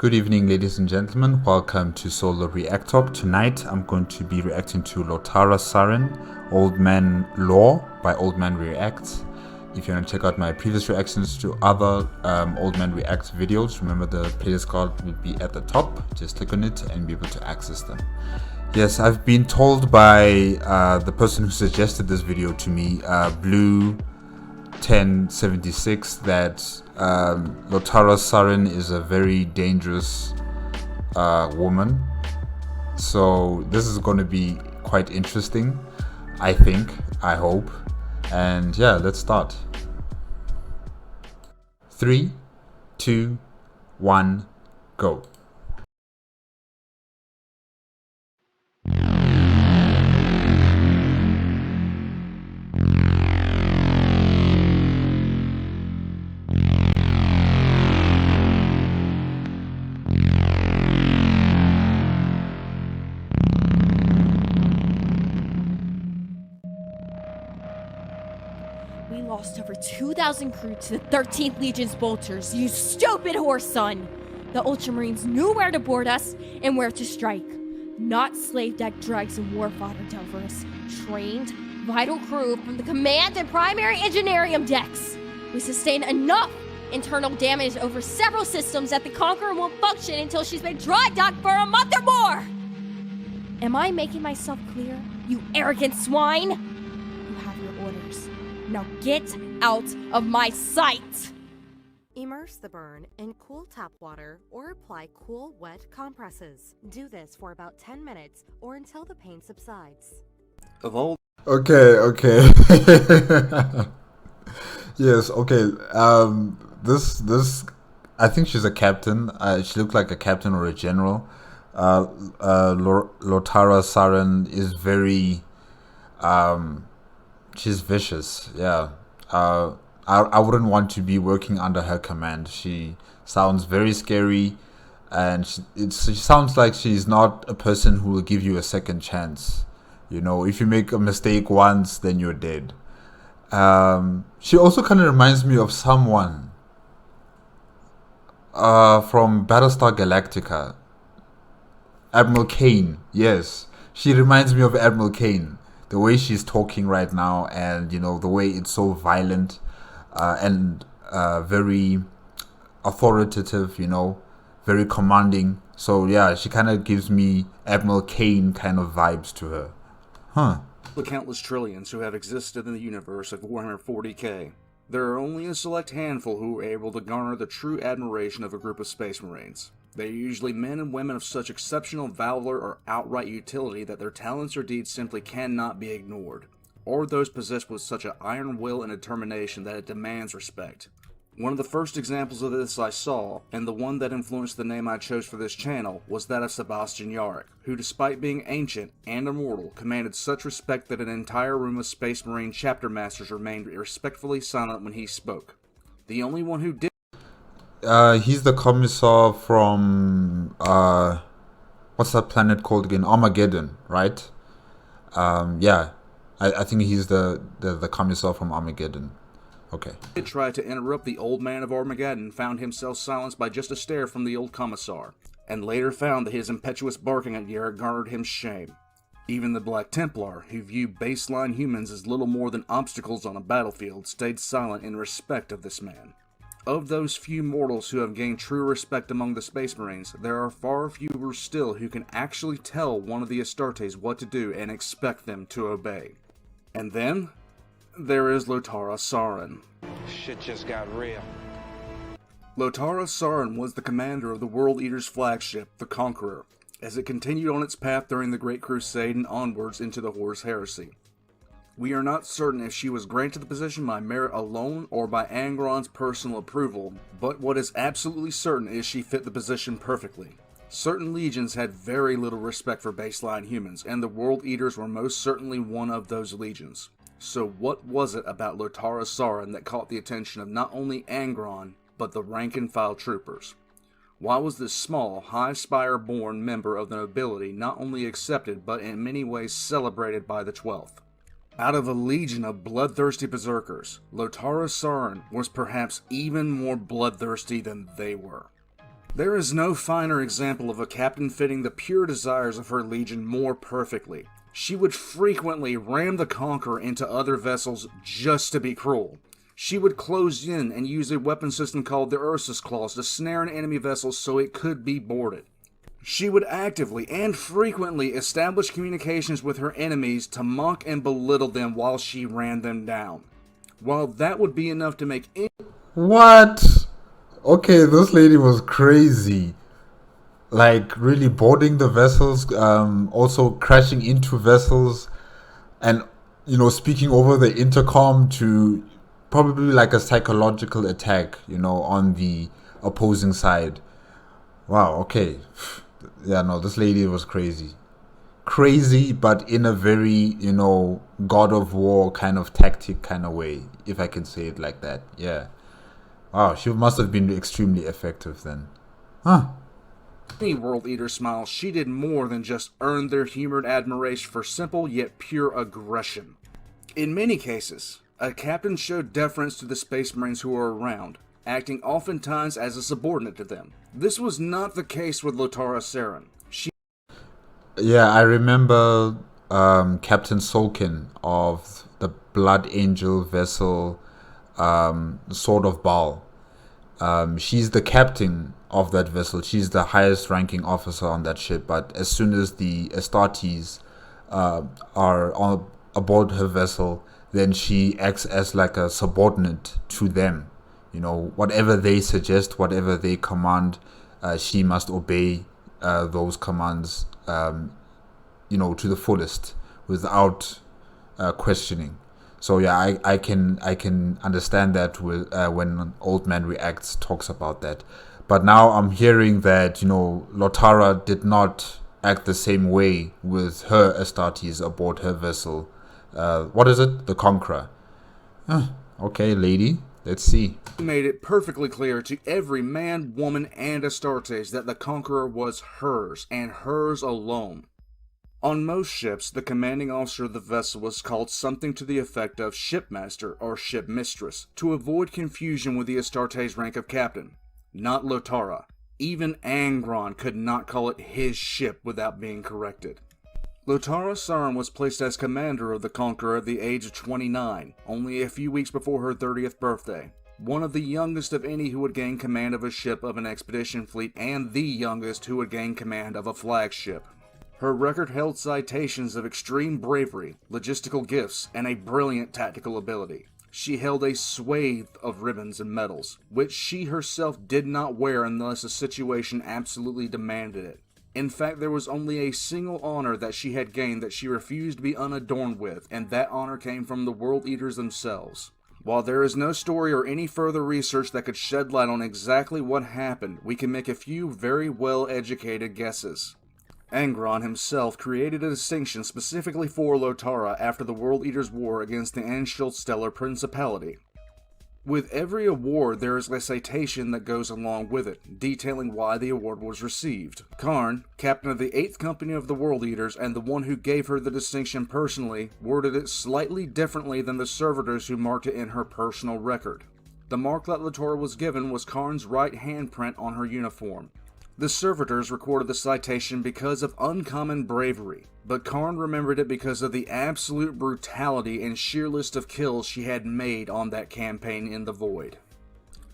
Good evening, ladies and gentlemen. Welcome to Solo ReacTalk. Tonight, I'm going to be reacting to Lotara Sarrin, Old Man Law by Old Man Reacts. If you want to check out my previous reactions to other Old Man Reacts videos, remember the playlist card will be at the top. Just click on it and be able to access them. Yes, I've been told by the person who suggested this video to me, Blue 1076, that Lotara Sarrin is a very dangerous woman. So this is going to be quite interesting, I think, I hope. And yeah, let's start. 3, 2, 1, go. We lost over 2,000 crew to the 13th Legion's bolters, you stupid horse son! The Ultramarines knew where to board us and where to strike. Not slave deck dregs and war fodder delvers. Trained, vital crew from the command and primary engineering decks. We sustained enough internal damage over several systems that the Conqueror won't function until she's been dry docked for a month or more! Am I making myself clear, you arrogant swine? You have your orders. Now get out of my sight! Immerse the burn in cool tap water or apply cool, wet compresses. Do this for about 10 minutes or until the pain subsides. Okay. Yes, okay. This I think she's a captain. She looked like a captain or a general. Lotara Sarrin is very she's vicious. Yeah. I wouldn't want to be working under her command. She sounds very scary, and she sounds like she's not a person who will give you a second chance. You know, if you make a mistake once, then you're dead. She also kind of reminds me of someone from Battlestar Galactica. Admiral Kane. Yes, she reminds me of Admiral Kane. The way she's talking right now, and you know, the way it's so violent and very authoritative, you know, very commanding. So yeah, she kind of gives me Admiral Kane kind of vibes to her. The countless trillions who have existed in the universe of Warhammer 40k, there are only a select handful who are able to garner the true admiration of a group of Space Marines. They are usually men and women of such exceptional valor or outright utility that their talents or deeds simply cannot be ignored, or those possessed with such an iron will and determination that it demands respect. One of the first examples of this I saw, and the one that influenced the name I chose for this channel, was that of Sebastian Yarrick, who despite being ancient and immortal, commanded such respect that an entire room of Space Marine chapter masters remained respectfully silent when he spoke. The only one who did. He's the commissar from what's that planet called again? Armageddon, right? Yeah, I think he's the commissar from Armageddon. Okay. Did try to interrupt the old man of Armageddon found himself silenced by just a stare from the old commissar, and later found that his impetuous barking at Yarrick garnered him shame. Even the Black Templar, who viewed baseline humans as little more than obstacles on a battlefield, stayed silent in respect of this man. Of those few mortals who have gained true respect among the Space Marines, there are far fewer still who can actually tell one of the Astartes what to do and expect them to obey. And then, there is Lotara Sarrin. Shit just got real. Lotara Sarrin was the commander of the World Eater's flagship, the Conqueror, as it continued on its path during the Great Crusade and onwards into the Horus Heresy. We are not certain if she was granted the position by merit alone or by Angron's personal approval, but what is absolutely certain is she fit the position perfectly. Certain legions had very little respect for baseline humans, and the World Eaters were most certainly one of those legions. So what was it about Lotara Sarrin that caught the attention of not only Angron, but the rank-and-file troopers? Why was this small, high-spire-born member of the nobility not only accepted, but in many ways celebrated by the 12th? Out of a legion of bloodthirsty berserkers, Lotara Sarrin was perhaps even more bloodthirsty than they were. There is no finer example of a captain fitting the pure desires of her legion more perfectly. She would frequently ram the Conqueror into other vessels just to be cruel. She would close in and use a weapon system called the Ursus Claws to snare an enemy vessel so it could be boarded. She would actively and frequently establish communications with her enemies to mock and belittle them while she ran them down. While that would be enough to make What? Okay, this lady was crazy. Like, really boarding the vessels, also crashing into vessels, and, speaking over the intercom to probably like a psychological attack, on the opposing side. Wow, okay. Yeah, no, this lady was crazy. Crazy, but in a very, God of War kind of tactic kind of way, if I can say it like that. Yeah. Wow, she must have been extremely effective then. Huh. any World Eater smile, she did more than just earn their humor and admiration for simple yet pure aggression. In many cases, a captain showed deference to the Space Marines who were around, acting oftentimes as a subordinate to them. This was not the case with Lotara Sarrin. Yeah, I remember Captain Solkin of the Blood Angel vessel, Sword of Baal. She's the captain of that vessel. She's the highest ranking officer on that ship. But as soon as the Astartes are aboard her vessel, then she acts as like a subordinate to them. Whatever they suggest, whatever they command, she must obey those commands, to the fullest without questioning. So yeah, I can understand that when Old Man Reacts talks about that. But now I'm hearing that Lotara did not act the same way with her Astartes aboard her vessel. What is it? The Conqueror. Okay, lady. Let's see. Made it perfectly clear to every man, woman, and Astartes that the Conqueror was hers, and hers alone. On most ships, the commanding officer of the vessel was called something to the effect of shipmaster or shipmistress, to avoid confusion with the Astartes rank of captain. Not Lotara. Even Angron could not call it his ship without being corrected. Lotara Sarrin was placed as commander of the Conqueror at the age of 29, only a few weeks before her 30th birthday. One of the youngest of any who would gain command of a ship of an expedition fleet, and the youngest who would gain command of a flagship. Her record held citations of extreme bravery, logistical gifts, and a brilliant tactical ability. She held a swathe of ribbons and medals, which she herself did not wear unless a situation absolutely demanded it. In fact, there was only a single honor that she had gained that she refused to be unadorned with, and that honor came from the World Eaters themselves. While there is no story or any further research that could shed light on exactly what happened, we can make a few very well-educated guesses. Angron himself created a distinction specifically for Lotara after the World Eaters' war against the Anschildstellar Principality. With every award, there is a citation that goes along with it, detailing why the award was received. Karn, captain of the 8th Company of the World Eaters and the one who gave her the distinction personally, worded it slightly differently than the servitors who marked it in her personal record. The mark that Lotara was given was Karn's right handprint on her uniform. The servitors recorded the citation because of uncommon bravery, but Karn remembered it because of the absolute brutality and sheer list of kills she had made on that campaign in the Void.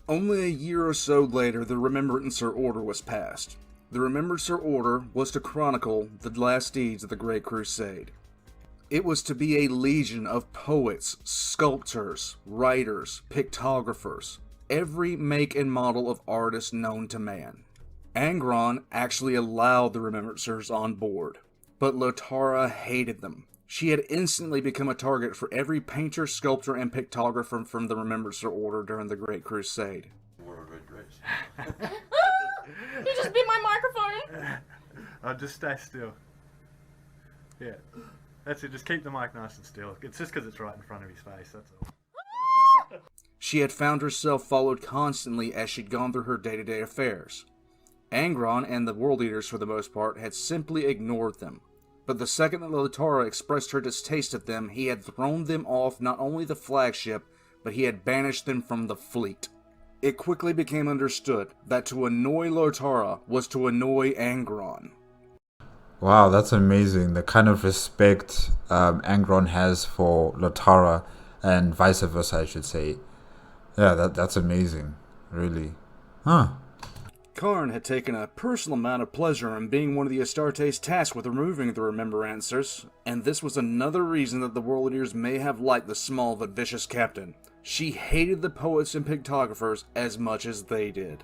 Only a year or so later, the Remembrancer Order was passed. The Remembrancer Order was to chronicle the last deeds of the Great Crusade. It was to be a legion of poets, sculptors, writers, pictographers, every make and model of artist known to man. Angron actually allowed the Remembrancers on board, but Lotara hated them. She had instantly become a target for every painter, sculptor, and pictographer from the Remembrancer Order during the Great Crusade. You just beat my microphone! I'll just stay still. Yeah. That's it, just keep the mic nice and still. It's just because it's right in front of his face, that's all. She had found herself followed constantly as she'd gone through her day-to-day affairs. Angron and the World Eaters, for the most part, had simply ignored them. But the second that Lotara expressed her distaste of them, he had thrown them off not only the flagship, but he had banished them from the fleet. It quickly became understood that to annoy Lotara was to annoy Angron. Wow, that's amazing. The kind of respect Angron has for Lotara and vice versa, I should say. Yeah, that's amazing. Really. Huh. Karn had taken a personal amount of pleasure in being one of the Astartes tasked with removing the Remembrancers, and this was another reason that the World Eaters may have liked the small but vicious captain. She hated the poets and pictographers as much as they did.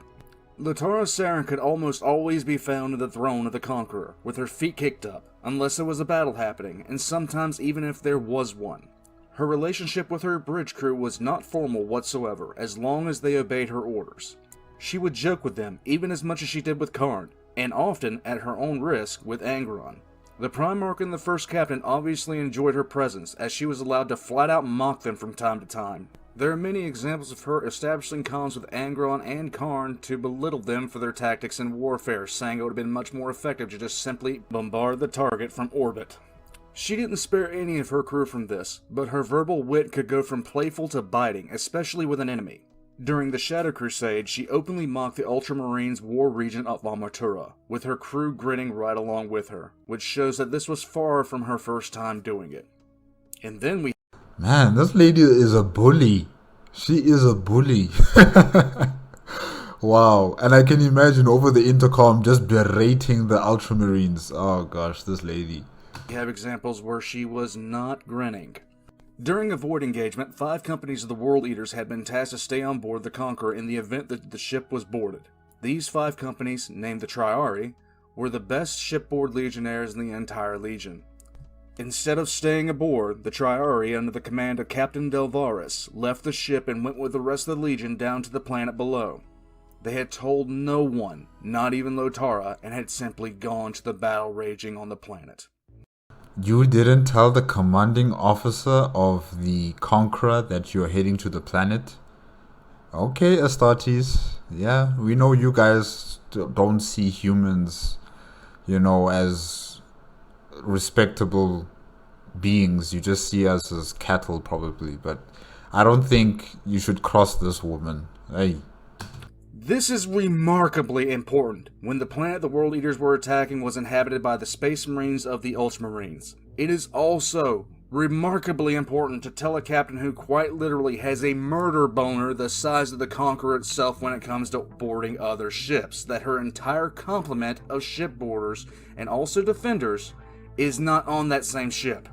Lotara Sarrin could almost always be found at the throne of the Conqueror, with her feet kicked up, unless there was a battle happening, and sometimes even if there was one. Her relationship with her bridge crew was not formal whatsoever, as long as they obeyed her orders. She would joke with them even as much as she did with Karn, and often at her own risk with Angron. The Primarch and the First Captain obviously enjoyed her presence, as she was allowed to flat out mock them from time to time. There are many examples of her establishing comms with Angron and Karn to belittle them for their tactics in warfare, saying it would have been much more effective to just simply bombard the target from orbit. She didn't spare any of her crew from this, but her verbal wit could go from playful to biting, especially with an enemy. During the Shadow Crusade, she openly mocked the Ultramarines' war regent of Valmatura, with her crew grinning right along with her, which shows that this was far from her first time doing it. And then we... Man, this lady is a bully. She is a bully. Wow. And I can imagine over the intercom just berating the Ultramarines. Oh gosh, this lady. We have examples where she was not grinning. During a void engagement, 5 companies of the World Eaters had been tasked to stay on board the Conqueror in the event that the ship was boarded. These 5 companies, named the Triari, were the best shipboard legionnaires in the entire Legion. Instead of staying aboard, the Triari, under the command of Captain Delvaris, left the ship and went with the rest of the Legion down to the planet below. They had told no one, not even Lotara, and had simply gone to the battle raging on the planet. You didn't tell the commanding officer of the Conqueror that you're heading to the planet? Okay, Astartes. Yeah, we know you guys don't see humans, as respectable beings. You just see us as cattle, probably. But I don't think you should cross this woman. Hey. This is remarkably important when the planet the World Eaters were attacking was inhabited by the Space Marines of the Ultramarines. It is also remarkably important to tell a captain who quite literally has a murder boner the size of the Conqueror itself when it comes to boarding other ships, that her entire complement of shipboarders and also defenders is not on that same ship.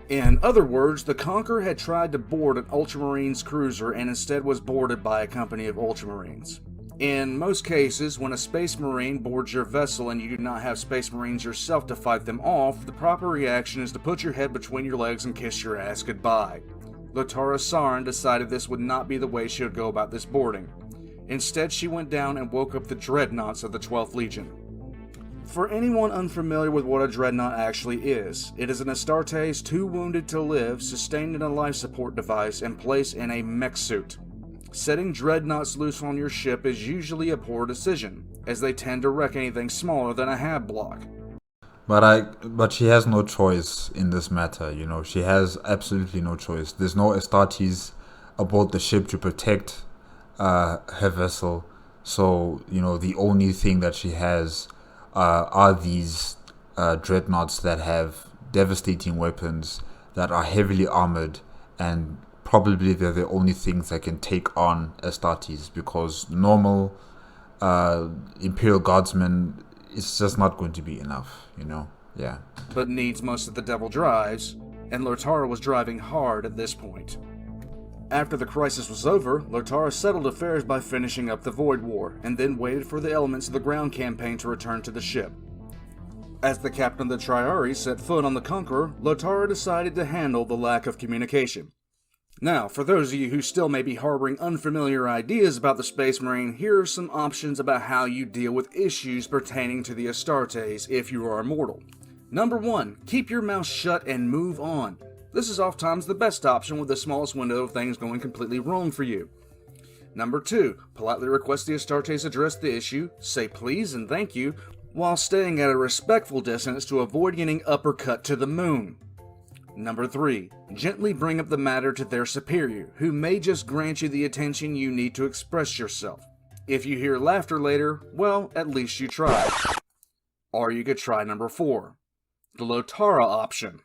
In other words, the Conqueror had tried to board an Ultramarines cruiser and instead was boarded by a company of Ultramarines. In most cases, when a Space Marine boards your vessel and you do not have Space Marines yourself to fight them off, the proper reaction is to put your head between your legs and kiss your ass goodbye. Lotara Sarrin decided this would not be the way she would go about this boarding. Instead, she went down and woke up the dreadnoughts of the 12th Legion. For anyone unfamiliar with what a dreadnought actually is, it is an Astartes too wounded to live, sustained in a life support device, and placed in a mech suit. Setting dreadnoughts loose on your ship is usually a poor decision, as they tend to wreck anything smaller than a hab block. But she has no choice in this matter, She has absolutely no choice. There's no Astartes aboard the ship to protect her vessel. So, the only thing that she has are these dreadnoughts that have devastating weapons, that are heavily armored, and probably they're the only things that can take on Astartes, because normal Imperial Guardsmen, it's just not going to be enough, Yeah. But needs most of the devil drives, and Lotara was driving hard at this point. After the crisis was over, Lotara settled affairs by finishing up the Void War, and then waited for the elements of the ground campaign to return to the ship. As the captain of the Triari set foot on the Conqueror, Lotara decided to handle the lack of communication. Now, for those of you who still may be harboring unfamiliar ideas about the Space Marine, here are some options about how you deal with issues pertaining to the Astartes if you are immortal. Number 1, keep your mouth shut and move on. This is oftentimes the best option with the smallest window of things going completely wrong for you. Number 2, politely request the Astartes address the issue, say please and thank you, while staying at a respectful distance to avoid getting uppercut to the moon. Number 3. Gently bring up the matter to their superior, who may just grant you the attention you need to express yourself. If you hear laughter later, well, at least you tried. Or you could try number 4. The Lotara option.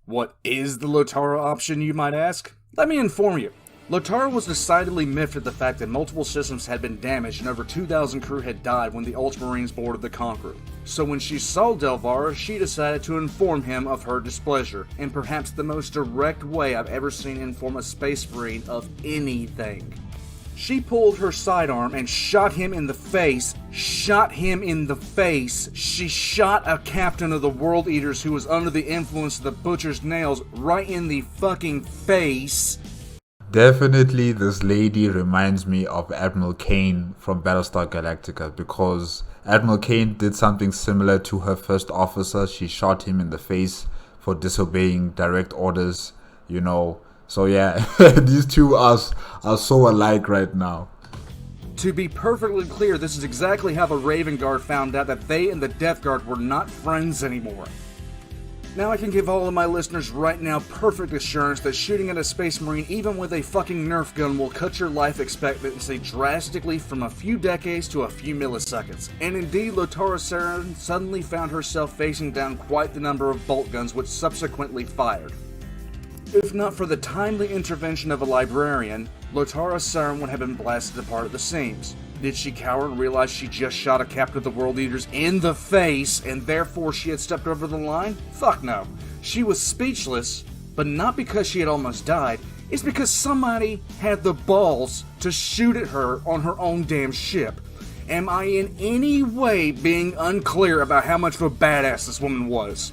What is the Lotara option, you might ask? Let me inform you. Lotara was decidedly miffed at the fact that multiple systems had been damaged and over 2,000 crew had died when the Ultramarines boarded the Conqueror. So when she saw Delvaris, she decided to inform him of her displeasure, in perhaps the most direct way I've ever seen inform a Space Marine of anything. She pulled her sidearm and shot him in the face. Shot him in the face. She shot a captain of the World Eaters who was under the influence of the Butcher's nails right in the fucking face. Definitely, this lady reminds me of Admiral Kane from Battlestar Galactica, because Admiral Kane did something similar to her first officer. She shot him in the face for disobeying direct orders, you know. So yeah, these two are so alike right now. To be perfectly clear, this is exactly how the Raven Guard found out that they and the Death Guard were not friends anymore. Now I can give all of my listeners right now perfect assurance that shooting at a Space Marine, even with a fucking Nerf gun, will cut your life expectancy drastically from a few decades to a few milliseconds. And indeed, Lotara Sarrin suddenly found herself facing down quite the number of bolt guns which subsequently fired. If not for the timely intervention of a librarian, Lotara Sarrin would have been blasted apart at the seams. Did she cower and realize she just shot a captain of the World Eaters in the face and therefore she had stepped over the line? Fuck no. She was speechless, but not because she had almost died. It's because somebody had the balls to shoot at her on her own damn ship. Am I in any way being unclear about how much of a badass this woman was?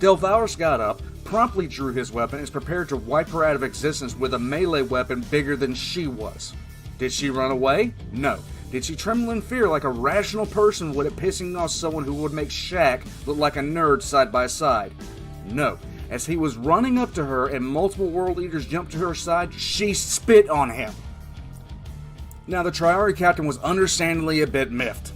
Delvaris got up, promptly drew his weapon, and is prepared to wipe her out of existence with a melee weapon bigger than she was. Did she run away? No. Did she tremble in fear like a rational person would at pissing off someone who would make Shaq look like a nerd side by side? No. As he was running up to her and multiple World Eaters jumped to her side, she spit on him. Now the Triari captain was understandably a bit miffed.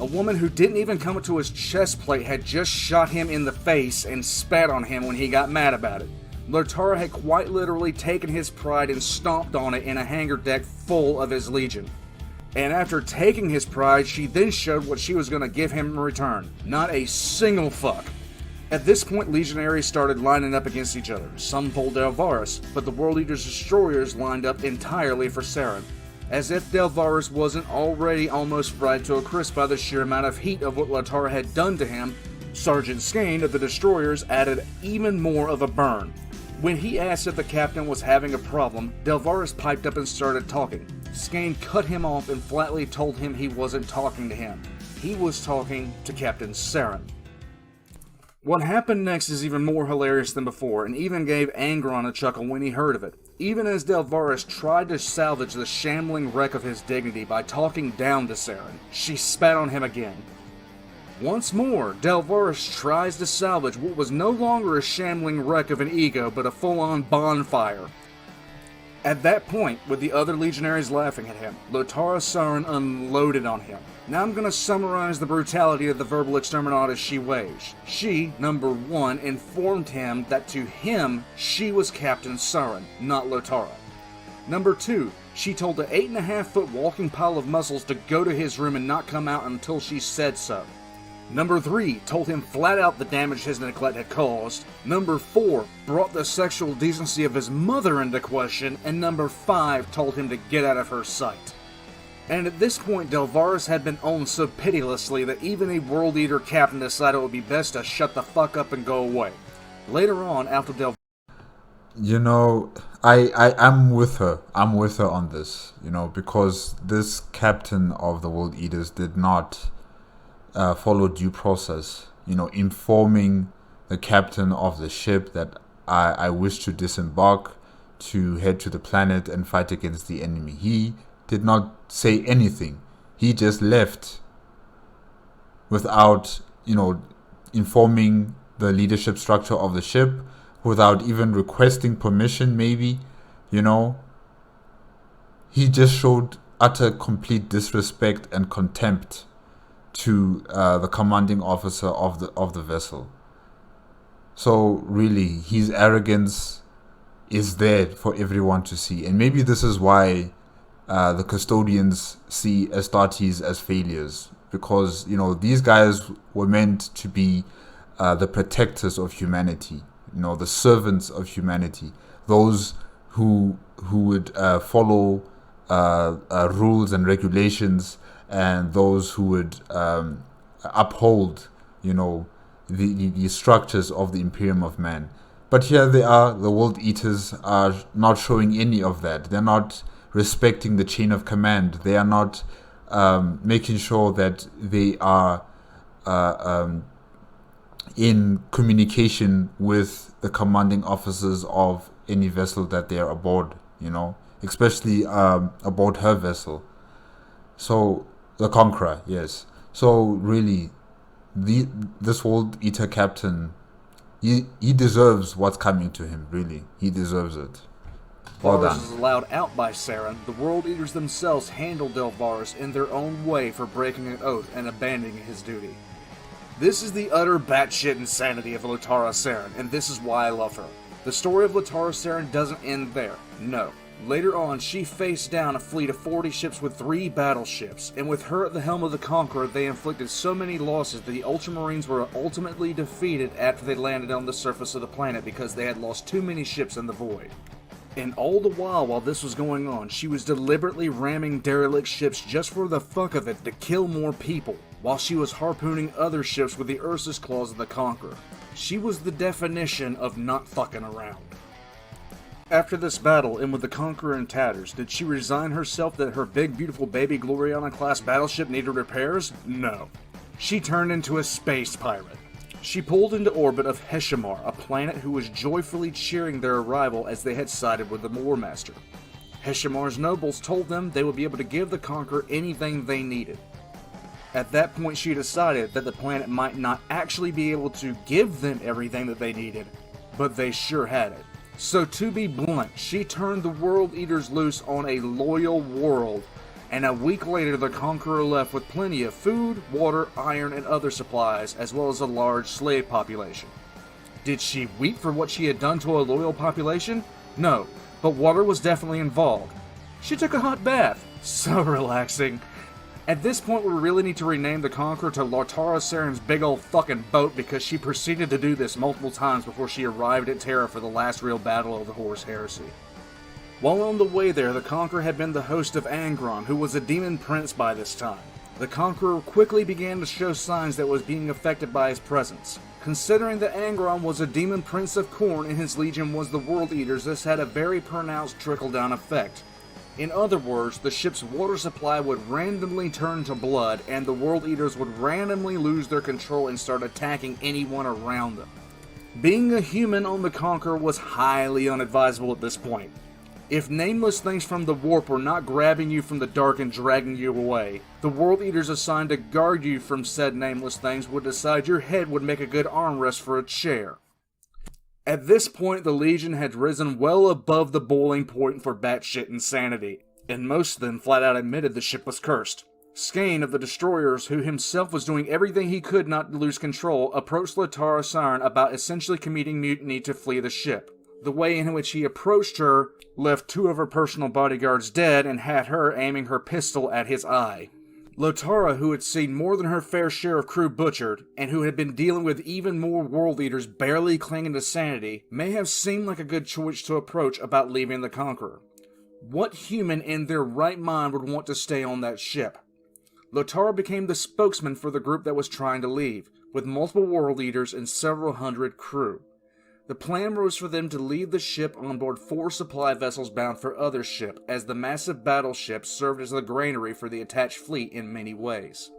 A woman who didn't even come up to his chest plate had just shot him in the face and spat on him when he got mad about it. Lotara had quite literally taken his pride and stomped on it in a hangar deck full of his legion. And after taking his pride, she then showed what she was going to give him in return. Not a single fuck. At this point, legionaries started lining up against each other. Some pulled Delvaris, but the World Eaters' destroyers lined up entirely for Sarrin. As if Delvaris wasn't already almost fried to a crisp by the sheer amount of heat of what Lotara had done to him, Sergeant Skane of the destroyers added even more of a burn. When he asked if the captain was having a problem, Delvaris piped up and started talking. Skane cut him off and flatly told him he wasn't talking to him. He was talking to Captain Sarrin. What happened next is even more hilarious than before, and even gave Angron a chuckle when he heard of it. Even as Delvaris tried to salvage the shambling wreck of his dignity by talking down to Sarrin, she spat on him again. Once more, Delvaris tries to salvage what was no longer a shambling wreck of an ego, but a full-on bonfire. At that point, with the other legionaries laughing at him, Lotara Sarrin unloaded on him. Now I'm going to summarize the brutality of the verbal exterminatus she waged. She, number 1, informed him that to him, she was Captain Sarrin, not Lotara. Number 2, she told the 8.5-foot walking pile of muscles to go to his room and not come out until she said so. Number 3, told him flat out the damage his neglect had caused. Number 4, brought the sexual decency of his mother into question. And number 5, told him to get out of her sight. And at this point, Delvaris had been owned so pitilessly that even a World Eater captain decided it would be best to shut the fuck up and go away. Later on, after Delvaris... You know, I'm with her. I'm with her on this, you know, because this captain of the World Eaters did not follow due process, you know, informing the captain of the ship that I wish to disembark to head to the planet and fight against the enemy. He did not say anything. He just left without, you know, informing the leadership structure of the ship, without even requesting permission, maybe, you know. he just showed utter complete disrespect and contempt to the commanding officer of the vessel. So really, his arrogance is there for everyone to see, and maybe this is why the custodians see Astartes as failures, because these guys were meant to be the protectors of humanity, the servants of humanity, those who would follow rules and regulations, and those who would uphold, the structures of the Imperium of Man. But here they are, the World Eaters are not showing any of that. They're not respecting the chain of command. They are not making sure that they are in communication with the commanding officers of any vessel that they are aboard, especially aboard her vessel. So, the Conqueror, yes. So, really, this World Eater captain, he deserves what's coming to him, really. He deserves it. Well Delvarus done. is allowed out by Sarrin. The World Eaters themselves handle Delvarus in their own way for breaking an oath and abandoning his duty. This is the utter batshit insanity of Lotara Sarrin, and this is why I love her. The story of Lotara Sarrin doesn't end there. No. Later on, she faced down a fleet of 40 ships with 3 battleships, and with her at the helm of the Conqueror, they inflicted so many losses that the Ultramarines were ultimately defeated after they landed on the surface of the planet because they had lost too many ships in the void. And all the while this was going on, she was deliberately ramming derelict ships just for the fuck of it to kill more people, while she was harpooning other ships with the Ursus claws of the Conqueror. She was the definition of not fucking around. After this battle, and with the Conqueror in tatters, did she resign herself that her big beautiful baby Gloriana-class battleship needed repairs? No. She turned into a space pirate. She pulled into orbit of Heshimar, a planet who was joyfully cheering their arrival as they had sided with the War Master. Heshimar's nobles told them they would be able to give the Conqueror anything they needed. At that point, she decided that the planet might not actually be able to give them everything that they needed, but they sure had it. So to be blunt, she turned the World Eaters loose on a loyal world, and a week later the Conqueror left with plenty of food, water, iron, and other supplies, as well as a large slave population. Did she weep for what she had done to a loyal population? No, but water was definitely involved. She took a hot bath. So relaxing. At this point, we really need to rename the Conqueror to Lotara Sarrin's big ol' fucking boat, because she proceeded to do this multiple times before she arrived at Terra for the last real battle of the Horus Heresy. While on the way there, the Conqueror had been the host of Angron, who was a demon prince by this time. The Conqueror quickly began to show signs that was being affected by his presence. Considering that Angron was a demon prince of Khorne and his legion was the World Eaters, this had a very pronounced trickle-down effect. In other words, the ship's water supply would randomly turn to blood, and the World Eaters would randomly lose their control and start attacking anyone around them. Being a human on the Conqueror was highly unadvisable at this point. If nameless things from the warp were not grabbing you from the dark and dragging you away, the World Eaters assigned to guard you from said nameless things would decide your head would make a good armrest for a chair. At this point, the Legion had risen well above the boiling point for batshit insanity, and most of them flat out admitted the ship was cursed. Skane of the Destroyers, who himself was doing everything he could not to lose control, approached Lotara Sarrin about essentially committing mutiny to flee the ship. The way in which he approached her left 2 of her personal bodyguards dead and had her aiming her pistol at his eye. Lotara, who had seen more than her fair share of crew butchered, and who had been dealing with even more World Eaters barely clinging to sanity, may have seemed like a good choice to approach about leaving the Conqueror. What human in their right mind would want to stay on that ship? Lotara became the spokesman for the group that was trying to leave, with multiple World Eaters and several hundred crew. The plan was for them to leave the ship on board 4 supply vessels bound for other ship, as the massive battleship served as the granary for the attached fleet in many ways.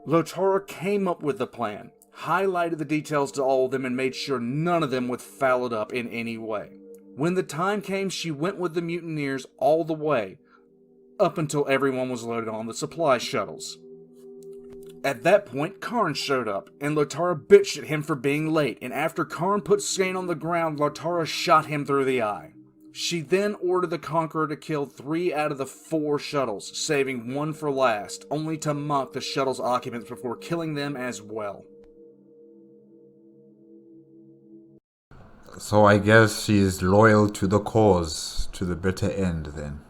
Lotara came up with the plan, highlighted the details to all of them, and made sure none of them would foul it up in any way. When the time came, she went with the mutineers all the way, up until everyone was loaded on the supply shuttles. At that point, Karn showed up, and Lotara bitched at him for being late, and after Karn put Skane on the ground, Lotara shot him through the eye. She then ordered the Conqueror to kill 3 out of the 4 shuttles, saving 1 for last, only to mock the shuttle's occupants before killing them as well. So I guess she is loyal to the cause, to the bitter end then.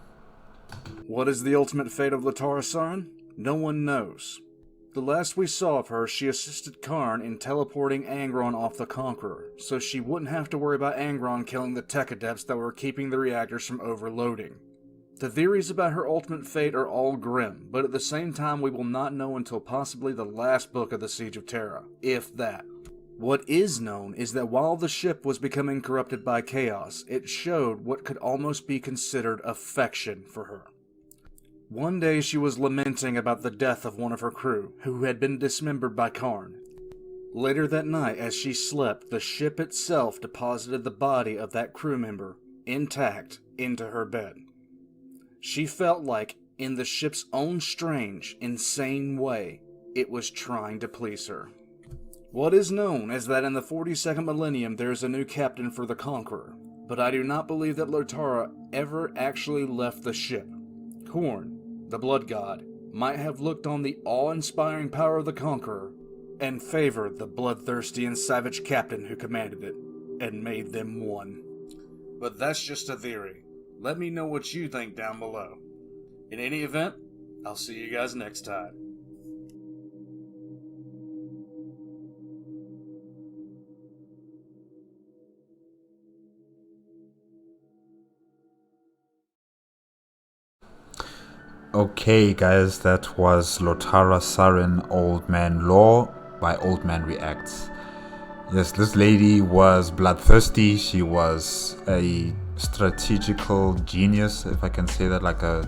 What is the ultimate fate of Lotara Sarrin? No one knows. The last we saw of her, she assisted Karn in teleporting Angron off the Conqueror, so she wouldn't have to worry about Angron killing the tech adepts that were keeping the reactors from overloading. The theories about her ultimate fate are all grim, but at the same time we will not know until possibly the last book of the Siege of Terra, if that. What is known is that while the ship was becoming corrupted by chaos, it showed what could almost be considered affection for her. One day she was lamenting about the death of one of her crew, who had been dismembered by Karn. Later that night, as she slept, the ship itself deposited the body of that crew member, intact, into her bed. She felt like, in the ship's own strange, insane way, it was trying to please her. What is known is that in the 42nd millennium there is a new captain for the Conqueror, but I do not believe that Lotara ever actually left the ship. Khorne, the Blood God, might have looked on the awe-inspiring power of the Conqueror and favored the bloodthirsty and savage captain who commanded it, and made them one. But that's just a theory. Let me know what you think down below. In any event, I'll see you guys next time. Okay guys, that was Lotara Sarrin, Old Man Law by Old Man Reacts. Yes, this lady was bloodthirsty. She was a strategical genius, if I can say that, like a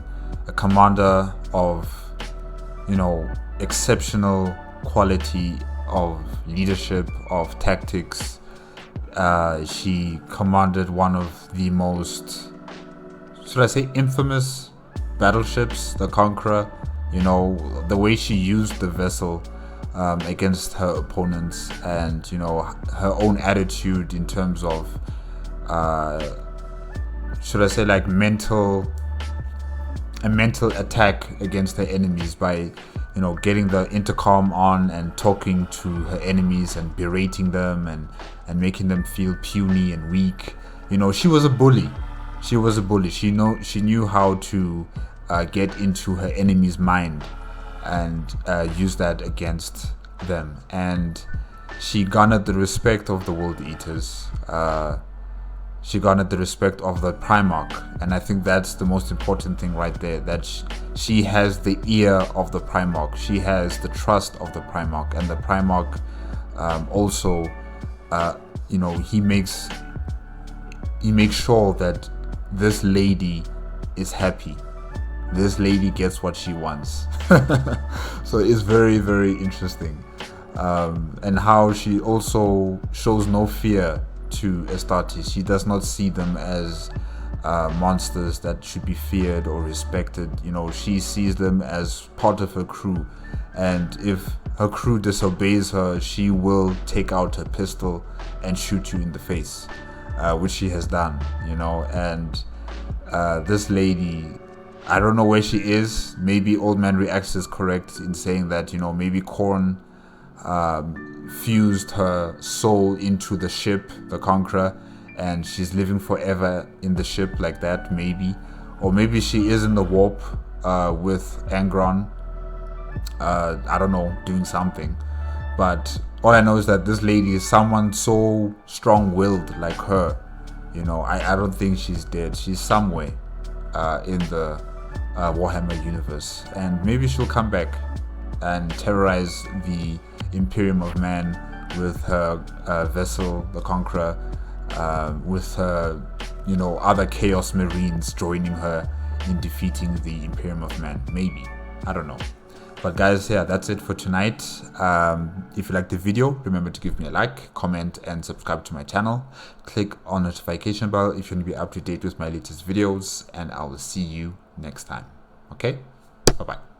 commander of, exceptional quality of leadership, of tactics. She commanded one of the most, should I say, infamous battleships, the Conqueror. The way she used the vessel against her opponents, and her own attitude in terms of should I say, like, a mental attack against her enemies by getting the intercom on and talking to her enemies and berating them and making them feel puny and weak. She was a bully. She knew how to get into her enemy's mind and use that against them. And she garnered the respect of the World Eaters. She garnered the respect of the Primarch. And I think that's the most important thing right there, that she has the ear of the Primarch. She has the trust of the Primarch. And the Primarch also, he makes sure that this lady is happy. This lady gets what she wants. So it's very, very interesting. And how she also shows no fear to Astartes. She does not see them as monsters that should be feared or respected. She sees them as part of her crew. And if her crew disobeys her, she will take out her pistol and shoot you in the face. Which she has done, and this lady, I don't know where she is. Maybe Old Man Reacts is correct in saying that, maybe Khorne fused her soul into the ship, the Conqueror, and she's living forever in the ship like that, maybe. Or maybe she is in the warp with Angron, I don't know, doing something. But all I know is that this lady is someone so strong-willed like her. I don't think she's dead. She's somewhere in the Warhammer universe. And maybe she'll come back and terrorize the Imperium of Man with her vessel, the Conqueror, with her, other Chaos Marines joining her in defeating the Imperium of Man. Maybe. I don't know. But guys, yeah, that's it for tonight. If you liked the video, remember to give me a like, comment, and subscribe to my channel. Click on the notification bell if you want to be up to date with my latest videos, and I will see you next time. Okay? Bye-bye.